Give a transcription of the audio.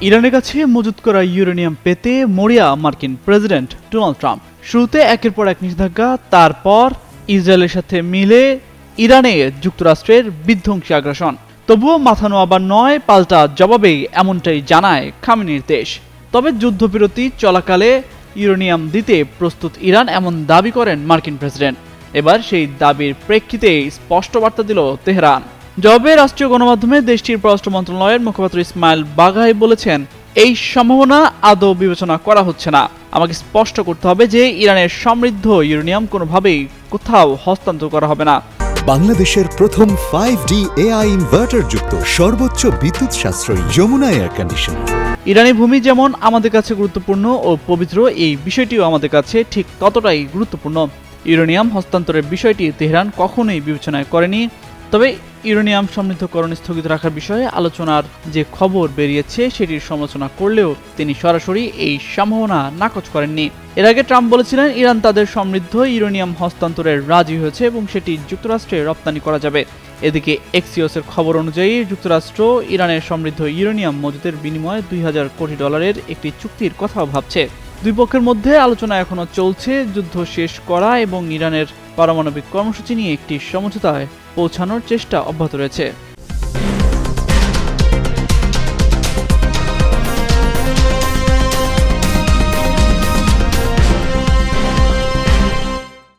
ইরানের কাছে মজুত করা ইউরেনিয়াম পেতে মরিয়া মার্কিন প্রেসিডেন্ট ডোনাল্ড ট্রাম্প। শুরুতে একের পর এক নিষেধাজ্ঞা, তারপর ইসরায়েলের সাথে মিলে ইরানে যুক্তরাষ্ট্রের বিধ্বংসী আগ্রাসন। তবুও মাথা নোয়াবার নয়, পাল্টা জবাবেই এমনটাই জানায় খামেনির দেশ। তবে যুদ্ধবিরতি চলাকালে ইউরেনিয়াম দিতে প্রস্তুত ইরান, এমন দাবি করেন মার্কিন প্রেসিডেন্ট। এবার সেই দাবির প্রেক্ষিতে স্পষ্ট বার্তা দিল তেহরান। জবাবে রাষ্ট্রীয় গণমাধ্যমে দেশটির পররাষ্ট্র মন্ত্রণালয়ের মুখপাত্র ইসমাইল বাঘাই বলেছেন, এই সম্ভাবনা আদৌ বিবেচনা করা হচ্ছে না। আমাকে স্পষ্ট করতে হবে যে ইরানের সমৃদ্ধ ইউরেনিয়াম কোনোভাবেই কোথাও হস্তান্তর করা হবে না। বাংলাদেশের প্রথম 5D AI ইনভার্টার যুক্ত সর্বোচ্চ বিদ্যুৎ সাশ্রয়ী যমুনা এয়ার কন্ডিশনার। ইরানি ভূমি যেমন আমাদের কাছে গুরুত্বপূর্ণ ও পবিত্র, এই বিষয়টিও আমাদের কাছে ঠিক ততটাই গুরুত্বপূর্ণ। ইউরেনিয়াম হস্তান্তরের বিষয়টি তেহরান কখনোই বিবেচনায় করেনি। তবে ইউরেনিয়াম সমৃদ্ধকরণ স্থগিত রাখার বিষয়ে আলোচনার যে খবর বেরিয়েছে সেটির সমালোচনা করলেও তিনি সরাসরি এই সম্ভাবনা নাকচ করেননি। এর আগে ট্রাম্প বলেছিলেন, ইরান তাদের সমৃদ্ধ ইউরেনিয়াম হস্তান্তরের রাজি হয়েছে এবং সেটি যুক্তরাষ্ট্রে রপ্তানি করা যাবে। এদিকে এক্সিওসের খবর অনুযায়ী যুক্তরাষ্ট্র ইরানের সমৃদ্ধ ইউরেনিয়াম মজুতের বিনিময়ে $2000 কোটি একটি চুক্তির কথাও ভাবছে। দুই পক্ষের মধ্যে আলোচনা এখনো চলছে। যুদ্ধ শেষ করা এবং ইরানের পারমাণবিক কর্মসূচি নিয়ে একটি সমঝোতায় পৌঁছানোর চেষ্টা অব্যাহত রয়েছে।